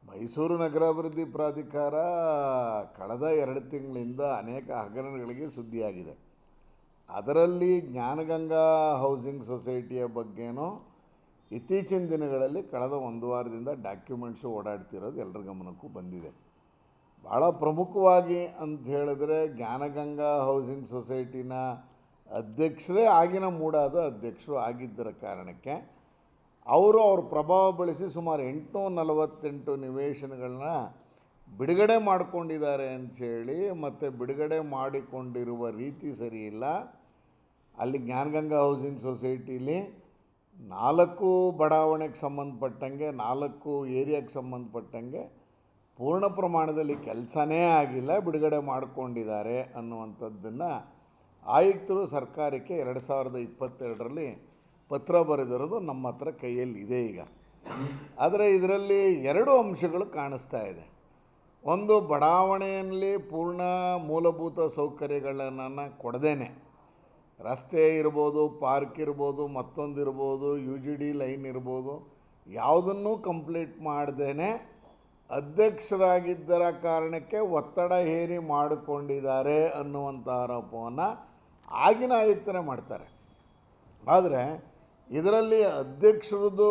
ಮೈಸೂರು ನಗರಾಭಿವೃದ್ಧಿ ಪ್ರಾಧಿಕಾರ ಕಳೆದ 2 ತಿಂಗಳಿಂದ ಅನೇಕ ಹಗರಣಗಳಿಗೆ ಸುದ್ದಿಯಾಗಿದೆ. ಅದರಲ್ಲಿ ಜ್ಞಾನಗಂಗಾ ಹೌಸಿಂಗ್ ಸೊಸೈಟಿಯ ಬಗ್ಗೆನೂ ಇತ್ತೀಚಿನ ದಿನಗಳಲ್ಲಿ ಕಳೆದ 1 ವಾರದಿಂದ ಡಾಕ್ಯುಮೆಂಟ್ಸು ಓಡಾಡ್ತಿರೋದು ಎಲ್ಲರ ಗಮನಕ್ಕೂ ಬಂದಿದೆ. ಭಾಳ ಪ್ರಮುಖವಾಗಿ ಅಂತ ಹೇಳಿದ್ರೆ ಜ್ಞಾನಗಂಗಾ ಹೌಸಿಂಗ್ ಸೊಸೈಟಿನ ಅಧ್ಯಕ್ಷರೇ ಆಗಿನ ಮೂಡಾದ ಅಧ್ಯಕ್ಷರು ಆಗಿದ್ದರ ಕಾರಣಕ್ಕೆ ಅವ್ರ ಪ್ರಭಾವ ಬಳಸಿ ಸುಮಾರು 848 ನಿವೇಶನಗಳನ್ನ ಬಿಡುಗಡೆ ಮಾಡಿಕೊಂಡಿದ್ದಾರೆ ಅಂಥೇಳಿ, ಮತ್ತು ಬಿಡುಗಡೆ ಮಾಡಿಕೊಂಡಿರುವ ರೀತಿ ಸರಿಯಿಲ್ಲ. ಅಲ್ಲಿ ಜ್ಞಾನಗಂಗಾ ಹೌಸಿಂಗ್ ಸೊಸೈಟಿಲಿ 4 ಬಡಾವಣೆಗೆ ಸಂಬಂಧಪಟ್ಟಂಗೆ 4 ಏರಿಯಾಗೆ ಸಂಬಂಧಪಟ್ಟಂಗೆ ಪೂರ್ಣ ಪ್ರಮಾಣದಲ್ಲಿ ಕೆಲಸನೇ ಆಗಿಲ್ಲ, ಬಿಡುಗಡೆ ಮಾಡಿಕೊಂಡಿದ್ದಾರೆ ಅನ್ನುವಂಥದ್ದನ್ನು ಆಯುಕ್ತರು ಸರ್ಕಾರಕ್ಕೆ 2022ರಲ್ಲಿ ಪತ್ರ ಬರೆದಿರೋದು ನಮ್ಮ ಹತ್ರ ಕೈಯಲ್ಲಿದೆ ಈಗ. ಆದರೆ ಇದರಲ್ಲಿ 2 ಅಂಶಗಳು ಕಾಣಿಸ್ತಾ ಇದೆ. ಒಂದು, ಬಡಾವಣೆಯಲ್ಲಿ ಪೂರ್ಣ ಮೂಲಭೂತ ಸೌಕರ್ಯಗಳನ್ನು ಕೊಡದೇನೆ, ರಸ್ತೆ ಇರ್ಬೋದು, ಪಾರ್ಕ್ ಇರ್ಬೋದು, ಮತ್ತೊಂದು ಇರ್ಬೋದು, UGD ಲೈನ್ ಇರ್ಬೋದು, ಯಾವುದನ್ನೂ ಕಂಪ್ಲೀಟ್ ಮಾಡ್ದೇನೆ ಅಧ್ಯಕ್ಷರಾಗಿದ್ದರ ಕಾರಣಕ್ಕೆ ಒತ್ತಡ ಹೇರಿ ಮಾಡಿಕೊಂಡಿದ್ದಾರೆ ಅನ್ನುವಂಥ ಆರೋಪವನ್ನು ಆಗಿನ ಆಯುಕ್ತರೇ ಮಾಡ್ತಾರೆ. ಆದರೆ ಇದರಲ್ಲಿ ಅಧ್ಯಕ್ಷರದ್ದು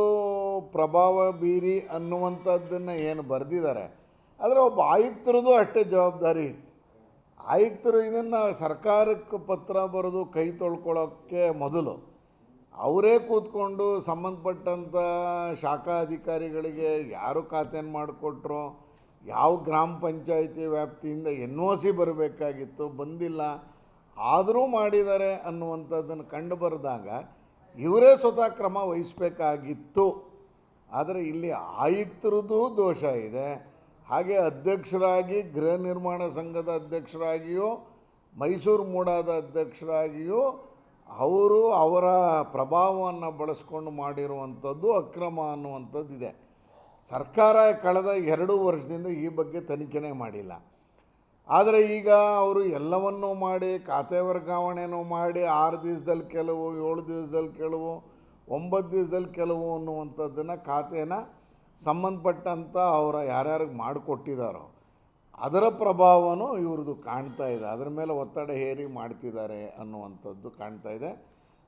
ಪ್ರಭಾವ ಬೀರಿ ಅನ್ನುವಂಥದ್ದನ್ನು ಏನು ಬರೆದಿದ್ದಾರೆ, ಆದರೆ ಒಬ್ಬ ಆಯುಕ್ತರದ್ದು ಅಷ್ಟೇ ಜವಾಬ್ದಾರಿ ಇತ್ತು. ಆಯುಕ್ತರು ಇದನ್ನು ಸರ್ಕಾರಕ್ಕೆ ಪತ್ರ ಬರೆದು ಕೈ ತೊಳ್ಕೊಳ್ಳೋಕ್ಕೆ ಮೊದಲು ಅವರೇ ಕೂತ್ಕೊಂಡು ಸಂಬಂಧಪಟ್ಟಂಥ ಶಾಖಾ ಅಧಿಕಾರಿಗಳಿಗೆ ಯಾರು ಖಾತೆಯನ್ನು ಮಾಡಿಕೊಟ್ರೋ, ಯಾವ ಗ್ರಾಮ ಪಂಚಾಯಿತಿ ವ್ಯಾಪ್ತಿಯಿಂದ NOC ಬರಬೇಕಾಗಿತ್ತು, ಬಂದಿಲ್ಲ, ಆದರೂ ಮಾಡಿದ್ದಾರೆ ಅನ್ನುವಂಥದ್ದನ್ನು ಕಂಡು ಬರೆದಾಗ ಇವರೇ ಸ್ವತಃ ಕ್ರಮ ವಹಿಸಬೇಕಾಗಿತ್ತು. ಆದರೆ ಇಲ್ಲಿ ಆಯುಕ್ತರದ್ದು ದೋಷ ಇದೆ. ಹಾಗೆ ಅಧ್ಯಕ್ಷರಾಗಿ ಗೃಹ ನಿರ್ಮಾಣ ಸಂಘದ ಅಧ್ಯಕ್ಷರಾಗಿಯೂ ಮೈಸೂರು ಮೂಡಾದ ಅಧ್ಯಕ್ಷರಾಗಿಯೂ ಅವರು ಅವರ ಪ್ರಭಾವವನ್ನು ಬಳಸ್ಕೊಂಡು ಮಾಡಿರುವಂಥದ್ದು ಅಕ್ರಮ ಅನ್ನುವಂಥದ್ದಿದೆ. ಸರ್ಕಾರ ಕಳೆದ 2 ವರ್ಷದಿಂದ ಈ ಬಗ್ಗೆ ತನಿಖೆನೇ ಮಾಡಿಲ್ಲ. ಆದರೆ ಈಗ ಅವರು ಎಲ್ಲವನ್ನೂ ಮಾಡಿ, ಖಾತೆ ವರ್ಗಾವಣೆನೂ ಮಾಡಿ, 6 ದಿವಸದಲ್ಲಿ ಕೆಲವು, 7 ದಿವಸದಲ್ಲಿ ಕೆಲವು, 9 ದಿವಸದಲ್ಲಿ ಕೆಲವು ಅನ್ನುವಂಥದ್ದನ್ನು ಖಾತೆನ ಸಂಬಂಧಪಟ್ಟಂಥ ಅವರ ಯಾರ್ಯಾರಿಗೆ ಮಾಡಿಕೊಟ್ಟಿದ್ದಾರೋ ಅದರ ಪ್ರಭಾವನೂ ಇವ್ರದ್ದು ಕಾಣ್ತಾ ಇದೆ. ಅದರ ಮೇಲೆ ಒತ್ತಡ ಹೇರಿ ಮಾಡ್ತಿದ್ದಾರೆ ಅನ್ನುವಂಥದ್ದು ಕಾಣ್ತಾ ಇದೆ.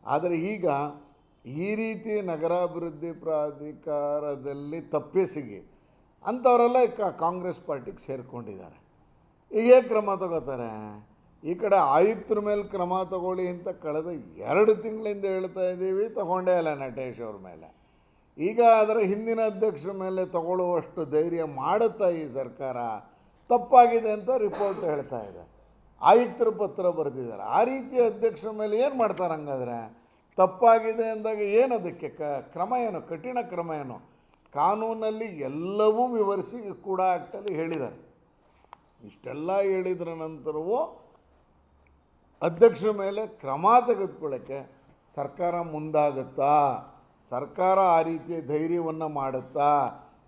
ಆದರೆ ಈಗ ಈ ರೀತಿ ನಗರಾಭಿವೃದ್ಧಿ ಪ್ರಾಧಿಕಾರದಲ್ಲಿ ತಪ್ಪಿಸಿಗಿ ಅಂಥವರೆಲ್ಲ ಕಾಂಗ್ರೆಸ್ ಪಾರ್ಟಿಗೆ ಸೇರಿಕೊಂಡಿದ್ದಾರೆ. ಈಗೇ ಕ್ರಮ ತಗೋತಾರೆ. ಈ ಕಡೆ ಆಯುಕ್ತರ ಮೇಲೆ ಕ್ರಮ ತಗೊಳ್ಳಿ ಅಂತ ಕಳೆದ 2 ತಿಂಗಳಿಂದ ಹೇಳ್ತಾ ಇದ್ದೀವಿ, ತಗೊಂಡೇ ಇಲ್ಲ ನಟೇಶ್ ಅವ್ರ ಮೇಲೆ. ಈಗ ಅದರ ಹಿಂದಿನ ಅಧ್ಯಕ್ಷರ ಮೇಲೆ ತಗೊಳ್ಳುವಷ್ಟು ಧೈರ್ಯ ಮಾಡುತ್ತಾ ಈ ಸರ್ಕಾರ ತಪ್ಪಾಗಿದೆ ಅಂತ ರಿಪೋರ್ಟ್ ಹೇಳ್ತಾ ಇದೆ. ಆಯುಕ್ತರು ಪತ್ರ ಬರೆದಿದ್ದಾರೆ. ಆ ರೀತಿಯ ಅಧ್ಯಕ್ಷರ ಮೇಲೆ ಏನು ಮಾಡ್ತಾರೆ? ಹಂಗಾದರೆ ತಪ್ಪಾಗಿದೆ ಅಂದಾಗ ಏನು ಅದಕ್ಕೆ ಕ್ರಮ ಏನು, ಕಠಿಣ ಕ್ರಮ ಏನು? ಕಾನೂನಲ್ಲಿ ಎಲ್ಲವೂ ವಿವರಿಸಿ ಕೂಡ ಆ್ಯಕ್ಟಲ್ಲಿ ಹೇಳಿದ್ದಾರೆ. ಇಷ್ಟೆಲ್ಲ ಹೇಳಿದ್ರ ನಂತರವೂ ಅಧ್ಯಕ್ಷರ ಮೇಲೆ ಕ್ರಮ ತೆಗೆದುಕೊಳ್ಳೋಕ್ಕೆ ಸರ್ಕಾರ ಮುಂದಾಗುತ್ತಾ? ಸರ್ಕಾರ ಆ ರೀತಿಯ ಧೈರ್ಯವನ್ನು ಮಾಡುತ್ತಾ?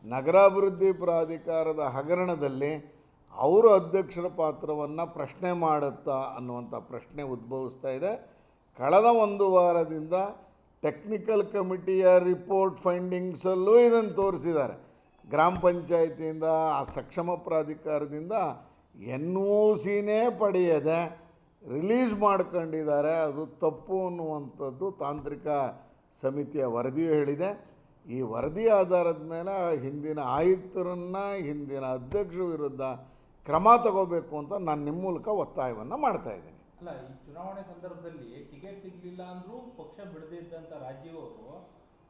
ನಗರಾಭಿವೃದ್ಧಿ ಪ್ರಾಧಿಕಾರದ ಹಗರಣದಲ್ಲಿ ಅವರು ಅಧ್ಯಕ್ಷರ ಪಾತ್ರವನ್ನು ಪ್ರಶ್ನೆ ಮಾಡುತ್ತಾ ಅನ್ನುವಂಥ ಪ್ರಶ್ನೆ ಉದ್ಭವಿಸ್ತಾ ಇದೆ. ಕಳೆದ 1 ವಾರದಿಂದ ಟೆಕ್ನಿಕಲ್ ಕಮಿಟಿಯ ರಿಪೋರ್ಟ್ ಫೈಂಡಿಂಗ್ಸಲ್ಲೂ ಇದನ್ನು ತೋರಿಸಿದ್ದಾರೆ. ಗ್ರಾಮ ಪಂಚಾಯಿತಿಯಿಂದ, ಆ ಸಕ್ಷಮ ಪ್ರಾಧಿಕಾರದಿಂದ NOCನೇ ಪಡೆಯದೆ ರಿಲೀಸ್ ಮಾಡ್ಕೊಂಡಿದ್ದಾರೆ. ಅದು ತಪ್ಪು ಅನ್ನುವಂಥದ್ದು ತಾಂತ್ರಿಕ ಸಮಿತಿಯ ವರದಿಯೂ ಹೇಳಿದೆ. ಈ ವರದಿ ಆಧಾರದ ಮೇಲೆ ಹಿಂದಿನ ಆಯುಕ್ತರನ್ನು, ಹಿಂದಿನ ಅಧ್ಯಕ್ಷರ ವಿರುದ್ಧ ಕ್ರಮ ತಗೋಬೇಕು ಅಂತ ನಾನು ನಿಮ್ಮ ಮೂಲಕ ಒತ್ತಾಯವನ್ನು ಮಾಡ್ತಾ ಇದ್ದೀನಿ. ಅಲ್ಲ, ಈ ಚುನಾವಣೆ ಸಂದರ್ಭದಲ್ಲಿ ಟಿಕೆಟ್ ಸಿಗಲಿಲ್ಲ ಅಂದರೂ ಪಕ್ಷ ಬಿಡದೇ ಇದ್ದಂಥ ರಾಜೀವ್ ಅವರು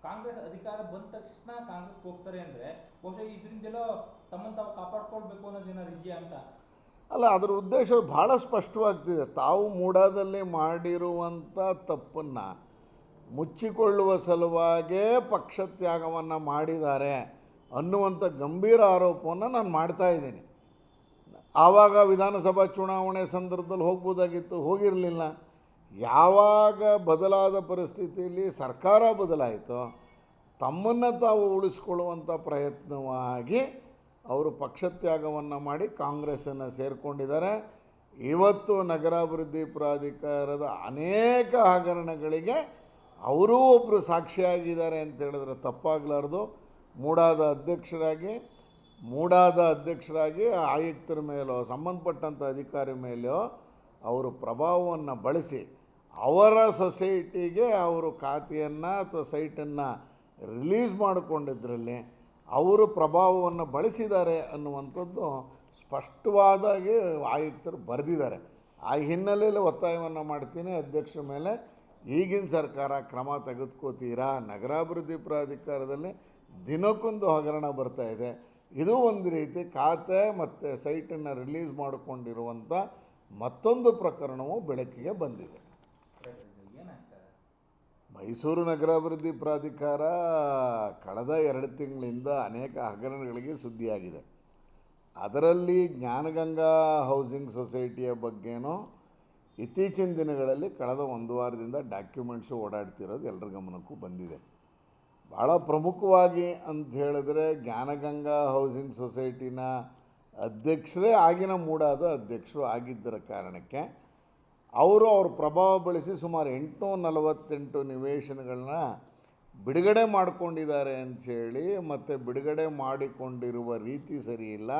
ಕಾಂಗ್ರೆಸ್ ಅಧಿಕಾರ ಬಂದ ತಕ್ಷಣ ಕಾಂಗ್ರೆಸ್ಗೆ ಹೋಗ್ತಾರೆ ಅಂದರೆ ಬಹುಶಃ ಇದರಿಂದೆಲ್ಲ ತಮ್ಮನ್ನು ತಾವು ಕಾಪಾಡ್ಕೊಳ್ಬೇಕು ಅನ್ನೋದೇನಾದ್ರು ಇದೆಯಾ ಅಂತ? ಅಲ್ಲ, ಅದರ ಉದ್ದೇಶ ಭಾಳ ಸ್ಪಷ್ಟವಾಗ್ತಿದೆ. ತಾವು ಮೂಡಾದಲ್ಲಿ ಮಾಡಿರುವಂಥ ತಪ್ಪನ್ನು ಮುಚ್ಚಿಕೊಳ್ಳುವ ಸಲುವಾಗೇ ಪಕ್ಷ ತ್ಯಾಗವನ್ನು ಮಾಡಿದ್ದಾರೆ ಅನ್ನುವಂಥ ಗಂಭೀರ ಆರೋಪವನ್ನು ನಾನು ಮಾಡ್ತಾ ಇದ್ದೀನಿ. ಆವಾಗ ವಿಧಾನಸಭಾ ಚುನಾವಣೆ ಸಂದರ್ಭದಲ್ಲಿ ಹೋಗ್ಬೋದಾಗಿತ್ತು, ಹೋಗಿರಲಿಲ್ಲ. ಯಾವಾಗ ಬದಲಾದ ಪರಿಸ್ಥಿತಿಯಲ್ಲಿ ಸರ್ಕಾರ ಬದಲಾಯಿತೋ ತಮ್ಮನ್ನು ತಾವು ಉಳಿಸ್ಕೊಳ್ಳುವಂಥ ಪ್ರಯತ್ನವಾಗಿ ಅವರು ಪಕ್ಷತ್ಯಾಗವನ್ನು ಮಾಡಿ ಕಾಂಗ್ರೆಸ್ಸನ್ನು ಸೇರಿಕೊಂಡಿದ್ದಾರೆ. ಇವತ್ತು ನಗರಾಭಿವೃದ್ಧಿ ಪ್ರಾಧಿಕಾರದ ಅನೇಕ ಹಗರಣಗಳಿಗೆ ಅವರೂ ಒಬ್ಬರು ಸಾಕ್ಷಿಯಾಗಿದ್ದಾರೆ ಅಂತ ಹೇಳಿದ್ರೆ ತಪ್ಪಾಗಲಾರ್ದು. ಮೂಡಾದ ಅಧ್ಯಕ್ಷರಾಗಿ ಮೂಡಾದ ಅಧ್ಯಕ್ಷರಾಗಿ ಆಯುಕ್ತರ ಮೇಲೋ ಸಂಬಂಧಪಟ್ಟಂಥ ಅಧಿಕಾರಿ ಮೇಲೋ ಅವರು ಪ್ರಭಾವವನ್ನು ಬಳಸಿ ಅವರ ಸೊಸೈಟಿಗೆ ಅವರು ಖಾತೆಯನ್ನು ಅಥವಾ ಸೈಟನ್ನು ರಿಲೀಸ್ ಮಾಡಿಕೊಂಡಿದ್ದರಲ್ಲಿ ಅವರು ಪ್ರಭಾವವನ್ನು ಬಳಸಿದ್ದಾರೆ ಅನ್ನುವಂಥದ್ದು ಸ್ಪಷ್ಟವಾದಾಗಿ ಆಯುಕ್ತರು ಬರೆದಿದ್ದಾರೆ. ಆ ಹಿನ್ನೆಲೆಯಲ್ಲಿ ಒತ್ತಾಯವನ್ನು ಮಾಡ್ತೀನಿ ಅಧ್ಯಕ್ಷರ ಮೇಲೆ, ಈಗಿನ ಸರ್ಕಾರ ಕ್ರಮ ತೆಗೆದುಕೋತೀರಾ? ನಗರಾಭಿವೃದ್ಧಿ ಪ್ರಾಧಿಕಾರದಲ್ಲಿ ದಿನಕ್ಕೊಂದು ಹಗರಣ ಬರ್ತಾ ಇದೆ. ಇದು ಒಂದು ರೀತಿ ಖಾತೆ ಮತ್ತು ಸೈಟನ್ನು ರಿಲೀಸ್ ಮಾಡಿಕೊಂಡಿರುವಂಥ ಮತ್ತೊಂದು ಪ್ರಕರಣವು ಬೆಳಕಿಗೆ ಬಂದಿದೆ. ಮೈಸೂರು ನಗರಾಭಿವೃದ್ಧಿ ಪ್ರಾಧಿಕಾರ ಕಳೆದ 2 ತಿಂಗಳಿಂದ ಅನೇಕ ಹಗರಣಗಳಿಗೆ ಸುದ್ದಿಯಾಗಿದೆ. ಅದರಲ್ಲಿ ಜ್ಞಾನಗಂಗಾ ಹೌಸಿಂಗ್ ಸೊಸೈಟಿಯ ಬಗ್ಗೆನೂ ಇತ್ತೀಚಿನ ದಿನಗಳಲ್ಲಿ ಕಳೆದ 1 ವಾರದಿಂದ ಡಾಕ್ಯುಮೆಂಟ್ಸು ಓಡಾಡ್ತಿರೋದು ಎಲ್ಲರ ಗಮನಕ್ಕೂ ಬಂದಿದೆ. ಭಾಳ ಪ್ರಮುಖವಾಗಿ ಅಂತ ಹೇಳಿದ್ರೆ ಜ್ಞಾನಗಂಗಾ ಹೌಸಿಂಗ್ ಸೊಸೈಟಿನ ಅಧ್ಯಕ್ಷರೇ ಆಗಿನ ಮೂಡಾದ ಅಧ್ಯಕ್ಷರು ಆಗಿದ್ದರ ಕಾರಣಕ್ಕೆ ಅವ್ರ ಪ್ರಭಾವ ಬಳಸಿ ಸುಮಾರು 848 ನಿವೇಶನಗಳನ್ನ ಬಿಡುಗಡೆ ಮಾಡಿಕೊಂಡಿದ್ದಾರೆ ಅಂಥೇಳಿ, ಮತ್ತು ಬಿಡುಗಡೆ ಮಾಡಿಕೊಂಡಿರುವ ರೀತಿ ಸರಿಯಿಲ್ಲ.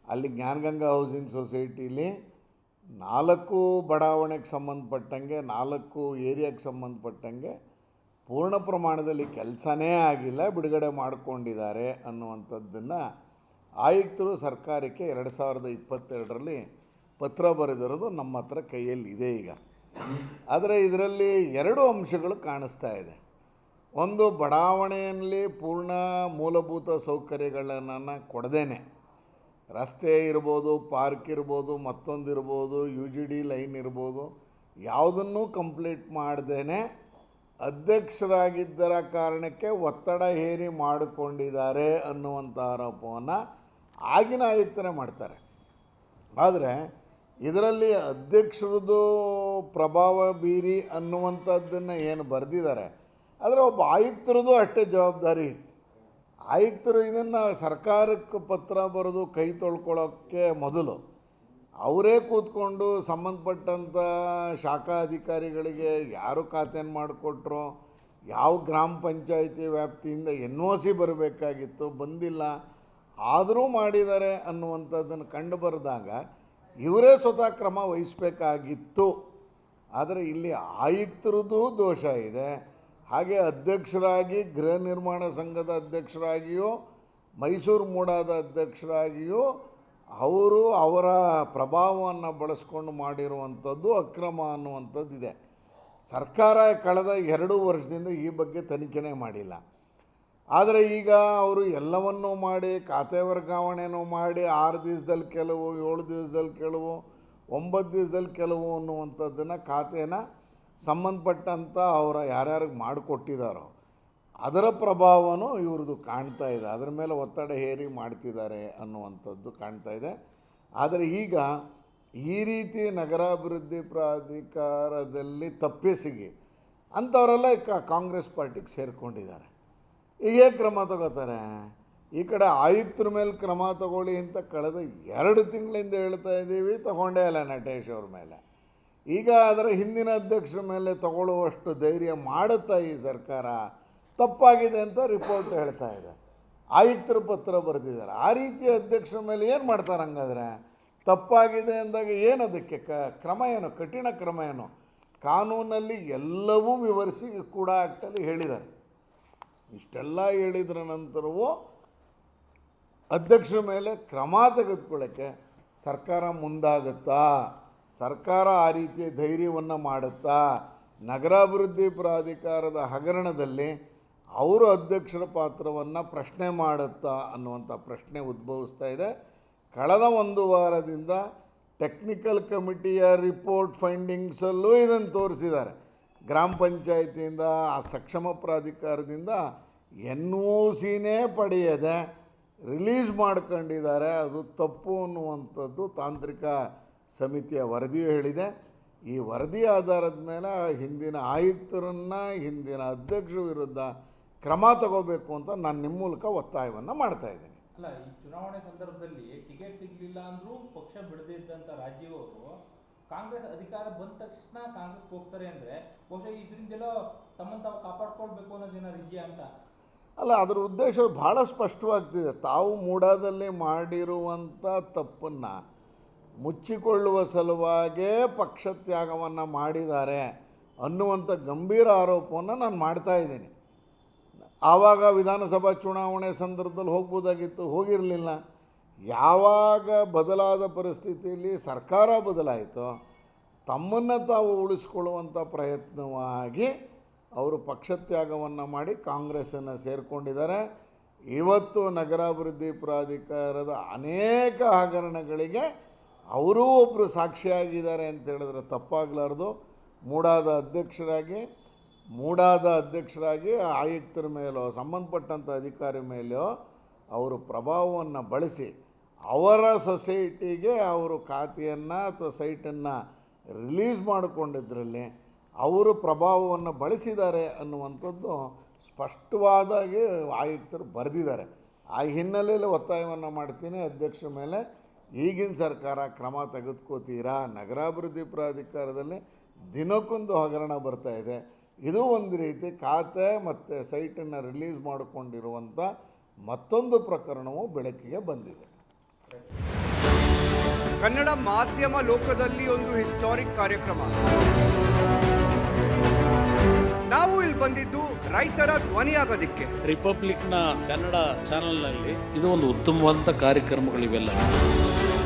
ಅಲ್ಲಿ ಜ್ಞಾನಗಂಗಾ ಹೌಸಿಂಗ್ ಸೊಸೈಟಿಲಿ 4 ಬಡಾವಣೆಗೆ ಸಂಬಂಧಪಟ್ಟಂಗೆ 4 ಏರಿಯಾಗೆ ಸಂಬಂಧಪಟ್ಟಂಗೆ ಪೂರ್ಣ ಪ್ರಮಾಣದಲ್ಲಿ ಕೆಲಸನೇ ಆಗಿಲ್ಲ, ಬಿಡುಗಡೆ ಮಾಡಿಕೊಂಡಿದ್ದಾರೆ ಅನ್ನುವಂಥದ್ದನ್ನು ಆಯುಕ್ತರು ಸರ್ಕಾರಕ್ಕೆ 2022ರಲ್ಲಿ ಪತ್ರ ಬರೆದಿರೋದು ನಮ್ಮ ಹತ್ರ ಕೈಯಲ್ಲಿದೆ ಈಗ. ಆದರೆ ಇದರಲ್ಲಿ 2 ಅಂಶಗಳು ಕಾಣಿಸ್ತಾ ಇದೆ. ಒಂದು, ಬಡಾವಣೆಯಲ್ಲಿ ಪೂರ್ಣ ಮೂಲಭೂತ ಸೌಕರ್ಯಗಳನ್ನು ಕೊಡದೇನೆ, ರಸ್ತೆ ಇರ್ಬೋದು, ಪಾರ್ಕ್ ಇರ್ಬೋದು, ಮತ್ತೊಂದಿರ್ಬೋದು, UGD ಲೈನ್ ಇರ್ಬೋದು, ಯಾವುದನ್ನೂ ಕಂಪ್ಲೀಟ್ ಮಾಡ್ದೇನೆ ಅಧ್ಯಕ್ಷರಾಗಿದ್ದರ ಕಾರಣಕ್ಕೆ ಒತ್ತಡ ಹೇರಿ ಮಾಡಿಕೊಂಡಿದ್ದಾರೆ ಅನ್ನುವಂಥ ಆರೋಪವನ್ನು ಆಗಿನ ಆಯುಕ್ತರೇ ಮಾಡ್ತಾರೆ. ಆದರೆ ಇದರಲ್ಲಿ ಅಧ್ಯಕ್ಷರದ್ದು ಪ್ರಭಾವ ಬೀರಿ ಅನ್ನುವಂಥದ್ದನ್ನು ಏನು ಬರೆದಿದ್ದಾರೆ, ಆದರೆ ಒಬ್ಬ ಆಯುಕ್ತರದ್ದು ಅಷ್ಟೇ ಜವಾಬ್ದಾರಿ ಇತ್ತು. ಆಯುಕ್ತರು ಇದನ್ನು ಸರ್ಕಾರಕ್ಕೆ ಪತ್ರ ಬರೆದು ಕೈ ತೊಳ್ಕೊಳ್ಳೋಕ್ಕೆ ಮೊದಲು ಅವರೇ ಕೂತ್ಕೊಂಡು ಸಂಬಂಧಪಟ್ಟಂಥ ಶಾಖಾ ಅಧಿಕಾರಿಗಳಿಗೆ ಯಾರು ಖಾತೆಯನ್ನು ಮಾಡಿಕೊಟ್ರೋ, ಯಾವ ಗ್ರಾಮ ಪಂಚಾಯಿತಿ ವ್ಯಾಪ್ತಿಯಿಂದ NOC ಬರಬೇಕಾಗಿತ್ತು, ಬಂದಿಲ್ಲ, ಆದರೂ ಮಾಡಿದ್ದಾರೆ ಅನ್ನುವಂಥದ್ದನ್ನು ಕಂಡು ಬರೆದಾಗ ಇವರೇ ಸ್ವತಃ ಕ್ರಮ ವಹಿಸಬೇಕಾಗಿತ್ತು. ಆದರೆ ಇಲ್ಲಿ ಆಯುಕ್ತರದ್ದು ದೋಷ ಇದೆ. ಹಾಗೆ ಅಧ್ಯಕ್ಷರಾಗಿ ಗೃಹ ನಿರ್ಮಾಣ ಸಂಘದ ಅಧ್ಯಕ್ಷರಾಗಿಯೂ ಮೈಸೂರು ಮೂಡಾದ ಅಧ್ಯಕ್ಷರಾಗಿಯೂ ಅವರು ಅವರ ಪ್ರಭಾವವನ್ನು ಬಳಸ್ಕೊಂಡು ಮಾಡಿರುವಂಥದ್ದು ಅಕ್ರಮ ಅನ್ನುವಂಥದ್ದಿದೆ. ಸರ್ಕಾರ ಕಳೆದ 2 ವರ್ಷದಿಂದ ಈ ಬಗ್ಗೆ ತನಿಖೆನೇ ಮಾಡಿಲ್ಲ. ಆದರೆ ಈಗ ಅವರು ಎಲ್ಲವನ್ನೂ ಮಾಡಿ, ಖಾತೆ ವರ್ಗಾವಣೆನೂ ಮಾಡಿ, 6 ದಿವಸದಲ್ಲಿ ಕೆಲವು, 7 ದಿವಸದಲ್ಲಿ ಕೆಲವು, 9 ದಿವಸದಲ್ಲಿ ಕೆಲವು ಅನ್ನುವಂಥದ್ದನ್ನು ಖಾತೆನ ಸಂಬಂಧಪಟ್ಟಂಥ ಅವರ ಯಾರ್ಯಾರಿಗೆ ಮಾಡಿಕೊಟ್ಟಿದ್ದಾರೋ ಅದರ ಪ್ರಭಾವನೂ ಇವ್ರದ್ದು ಕಾಣ್ತಾ ಇದೆ. ಅದರ ಮೇಲೆ ಒತ್ತಡ ಹೇರಿ ಮಾಡ್ತಿದ್ದಾರೆ ಅನ್ನುವಂಥದ್ದು ಕಾಣ್ತಾ ಇದೆ. ಆದರೆ ಈಗ ಈ ರೀತಿ ನಗರಾಭಿವೃದ್ಧಿ ಪ್ರಾಧಿಕಾರದಲ್ಲಿ ತಪ್ಪಿಸಿಗಿ ಅಂಥವರೆಲ್ಲ ಕಾಂಗ್ರೆಸ್ ಪಾರ್ಟಿಗೆ ಸೇರಿಕೊಂಡಿದ್ದಾರೆ. ಈಗ ಕ್ರಮ ತಗೋತಾರೆ. ಈ ಕಡೆ ಆಯುಕ್ತರ ಮೇಲೆ ಕ್ರಮ ತಗೊಳ್ಳಿ ಅಂತ ಕಳೆದ 2 ತಿಂಗಳಿಂದ ಹೇಳ್ತಾ ಇದ್ದೀವಿ, ತಗೊಂಡೇ ಇಲ್ಲ ನಟೇಶ್ ಅವ್ರ ಮೇಲೆ. ಈಗ ಅದರ ಹಿಂದಿನ ಅಧ್ಯಕ್ಷರ ಮೇಲೆ ತಗೊಳ್ಳುವಷ್ಟು ಧೈರ್ಯ ಮಾಡುತ್ತಾ ಈ ಸರ್ಕಾರ ತಪ್ಪಾಗಿದೆ ಅಂತ ರಿಪೋರ್ಟ್ ಹೇಳ್ತಾ ಇದೆ. ಆಯುಕ್ತರು ಪತ್ರ ಬರೆದಿದ್ದಾರೆ. ಆ ರೀತಿಯ ಅಧ್ಯಕ್ಷರ ಮೇಲೆ ಏನು ಮಾಡ್ತಾರೆ? ಹಂಗಾದ್ರೆ ತಪ್ಪಾಗಿದೆ ಅಂದಾಗ ಏನು ಅದಕ್ಕೆ ಕ್ರಮ ಏನು? ಕಠಿಣ ಕ್ರಮ ಏನು? ಕಾನೂನಲ್ಲಿ ಎಲ್ಲವೂ ವಿವರಿಸಿ ಕೂಡ ಆ್ಯಕ್ಟಲ್ಲಿ ಹೇಳಿದ್ದಾರೆ. ಇಷ್ಟೆಲ್ಲ ಹೇಳಿದ್ರ ನಂತರವೂ ಅಧ್ಯಕ್ಷರ ಮೇಲೆ ಕ್ರಮ ತೆಗೆದುಕೊಳ್ಳೋಕ್ಕೆ ಸರ್ಕಾರ ಮುಂದಾಗುತ್ತಾ? ಸರ್ಕಾರ ಆ ರೀತಿಯ ಧೈರ್ಯವನ್ನು ಮಾಡುತ್ತಾ? ನಗರಾಭಿವೃದ್ಧಿ ಪ್ರಾಧಿಕಾರದ ಹಗರಣದಲ್ಲಿ ಅವರು ಅಧ್ಯಕ್ಷರ ಪಾತ್ರವನ್ನು ಪ್ರಶ್ನೆ ಮಾಡುತ್ತಾ ಅನ್ನುವಂಥ ಪ್ರಶ್ನೆ ಉದ್ಭವಿಸ್ತಾ ಇದೆ. ಕಳೆದ 1 ವಾರದಿಂದ ಟೆಕ್ನಿಕಲ್ ಕಮಿಟಿಯ ರಿಪೋರ್ಟ್ ಫೈಂಡಿಂಗ್ಸಲ್ಲೂ ಇದನ್ನು ತೋರಿಸಿದ್ದಾರೆ. ಗ್ರಾಮ ಪಂಚಾಯಿತಿಯಿಂದ, ಆ ಸಕ್ಷಮ ಪ್ರಾಧಿಕಾರದಿಂದ NOCನೇ ಪಡೆಯದೆ ರಿಲೀಸ್ ಮಾಡ್ಕೊಂಡಿದ್ದಾರೆ. ಅದು ತಪ್ಪು ಅನ್ನುವಂಥದ್ದು ತಾಂತ್ರಿಕ ಸಮಿತಿಯ ವರದಿಯೂ ಹೇಳಿದೆ. ಈ ವರದಿ ಆಧಾರದ ಮೇಲೆ ಹಿಂದಿನ ಆಯುಕ್ತರನ್ನು, ಹಿಂದಿನ ಅಧ್ಯಕ್ಷರ ವಿರುದ್ಧ ಕ್ರಮ ತಗೋಬೇಕು ಅಂತ ನಾನು ನಿಮ್ಮ ಮೂಲಕ ಒತ್ತಾಯವನ್ನು ಮಾಡ್ತಾಯಿದ್ದೀನಿ. ಅಲ್ಲ, ಈ ಚುನಾವಣೆ ಸಂದರ್ಭದಲ್ಲಿ ಟಿಕೆಟ್ ಸಿಗಲಿಲ್ಲ ಅಂದರೂ ಪಕ್ಷ ಬಿಡದೇ ಇದ್ದಂಥ ರಾಜೀವ್ ಅವರು ಕಾಂಗ್ರೆಸ್ ಅಧಿಕಾರ ಬಂದ ತಕ್ಷಣ ಕಾಂಗ್ರೆಸ್ಗೆ ಹೋಗ್ತಾರೆ ಅಂದರೆ ಬಹುಶಃ ಇದರಿಂದೆಲ್ಲ ತಮ್ಮನ್ನು ತಾವು ಕಾಪಾಡ್ಕೊಳ್ಬೇಕು ಅನ್ನೋದೇನಾರು ಇದೆಯಾ ಅಂತ? ಅಲ್ಲ, ಅದರ ಉದ್ದೇಶ ಭಾಳ ಸ್ಪಷ್ಟವಾಗ್ತಿದೆ. ತಾವು ಮೂಡಾದಲ್ಲಿ ಮಾಡಿರುವಂಥ ತಪ್ಪನ್ನು ಮುಚ್ಚಿಕೊಳ್ಳುವ ಸಲುವಾಗೇ ಪಕ್ಷ ತ್ಯಾಗವನ್ನು ಮಾಡಿದ್ದಾರೆ ಅನ್ನುವಂಥ ಗಂಭೀರ ಆರೋಪವನ್ನು ನಾನು ಮಾಡ್ತಾ ಇದ್ದೀನಿ. ಆವಾಗ ವಿಧಾನಸಭಾ ಚುನಾವಣೆ ಸಂದರ್ಭದಲ್ಲಿ ಹೋಗ್ಬೋದಾಗಿತ್ತು, ಹೋಗಿರಲಿಲ್ಲ. ಯಾವಾಗ ಬದಲಾದ ಪರಿಸ್ಥಿತಿಯಲ್ಲಿ ಸರ್ಕಾರ ಬದಲಾಯಿತೋ ತಮ್ಮನ್ನು ತಾವು ಉಳಿಸ್ಕೊಳ್ಳುವಂಥ ಪ್ರಯತ್ನವಾಗಿ ಅವರು ಪಕ್ಷತ್ಯಾಗವನ್ನು ಮಾಡಿ ಕಾಂಗ್ರೆಸ್ಸನ್ನು ಸೇರಿಕೊಂಡಿದ್ದಾರೆ. ಇವತ್ತು ನಗರಾಭಿವೃದ್ಧಿ ಪ್ರಾಧಿಕಾರದ ಅನೇಕ ಹಗರಣಗಳಿಗೆ ಅವರೂ ಒಬ್ಬರು ಸಾಕ್ಷಿಯಾಗಿದ್ದಾರೆ ಅಂತ ಹೇಳಿದ್ರೆ ತಪ್ಪಾಗಲಾರ್ದು. ಮೂಡಾದ ಅಧ್ಯಕ್ಷರಾಗಿ ಆಯುಕ್ತರ ಮೇಲೋ ಸಂಬಂಧಪಟ್ಟಂಥ ಅಧಿಕಾರಿ ಮೇಲೋ ಅವರು ಪ್ರಭಾವವನ್ನು ಬಳಸಿ ಅವರ ಸೊಸೈಟಿಗೆ ಅವರು ಖಾತೆಯನ್ನು ಅಥವಾ ಸೈಟನ್ನು ರಿಲೀಸ್ ಮಾಡಿಕೊಂಡಿದ್ದರಲ್ಲಿ ಅವರು ಪ್ರಭಾವವನ್ನು ಬಳಸಿದ್ದಾರೆ ಅನ್ನುವಂಥದ್ದು ಸ್ಪಷ್ಟವಾದಾಗಿ ಆಯುಕ್ತರು ಬರೆದಿದ್ದಾರೆ. ಆ ಹಿನ್ನೆಲೆಯಲ್ಲಿ ಒತ್ತಾಯವನ್ನು ಮಾಡ್ತೀನಿ ಅಧ್ಯಕ್ಷರ ಮೇಲೆ, ಈಗಿನ ಸರ್ಕಾರ ಕ್ರಮ ತೆಗೆದುಕೋತೀರಾ? ನಗರಾಭಿವೃದ್ಧಿ ಪ್ರಾಧಿಕಾರದಲ್ಲಿ ದಿನಕ್ಕೊಂದು ಹಗರಣ ಬರ್ತಾ ಇದೆ. ಇದು ಒಂದು ರೀತಿ ಖಾತೆ ಮತ್ತು ಸೈಟನ್ನು ರಿಲೀಸ್ ಮಾಡಿಕೊಂಡಿರುವಂಥ ಮತ್ತೊಂದು ಪ್ರಕರಣವು ಬೆಳಕಿಗೆ ಬಂದಿದೆ. ಕನ್ನಡ ಮಾಧ್ಯಮ ಲೋಕದಲ್ಲಿ ಒಂದು ಹಿಸ್ಟಾರಿಕ್ ಕಾರ್ಯಕ್ರಮ. ನಾವು ಇಲ್ಲಿ ಬಂದಿದ್ದು ರೈತರ ಧ್ವನಿಯಾಗೋದಿಕ್ಕೆ. ರಿಪಬ್ಲಿಕ್ನ ಕನ್ನಡ ಚಾನೆಲ್ನಲ್ಲಿ ಇದು ಒಂದು ಉತ್ತಮವಾದಂಥ ಕಾರ್ಯಕ್ರಮಗಳಿವೆಲ್ಲ.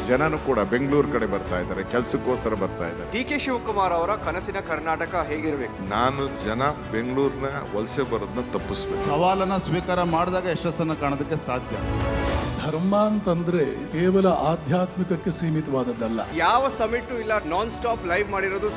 ಜನನು ಕೂಡ ಬೆಂಗಳೂರು ಕಡೆ ಬರ್ತಾ ಇದ್ದಾರೆ, ಕೆಲಸಕ್ಕೋಸ್ಕರ ಬರ್ತಾ ಇದ್ದಾರೆ. ಡಿ ಕೆ ಶಿವಕುಮಾರ್ ಅವರ ಕನಸಿನ ಕರ್ನಾಟಕ ಹೇಗಿರಬೇಕು? ನಾನು ಜನ ಬೆಂಗಳೂರಿನ ವಲಸೆ ಬರೋದನ್ನ ತಪ್ಪಿಸ್ಬೇಕು. ಸವಾಲನ್ನ ಸ್ವೀಕಾರ ಮಾಡಿದಾಗ ಯಶಸ್ಸನ್ನು ಕಾಣೋದಕ್ಕೆ ಸಾಧ್ಯ. ಧರ್ಮ ಅಂತಂದ್ರೆ ಕೇವಲ ಆಧ್ಯಾತ್ಮಿಕಕ್ಕೆ ಸೀಮಿತವಾದದ್ದಲ್ಲ. ಯಾವ ಸಮಿಟು ಇಲ್ಲ, ನಾನ್ ಸ್ಟಾಪ್ ಲೈವ್ ಮಾಡಿರೋದು.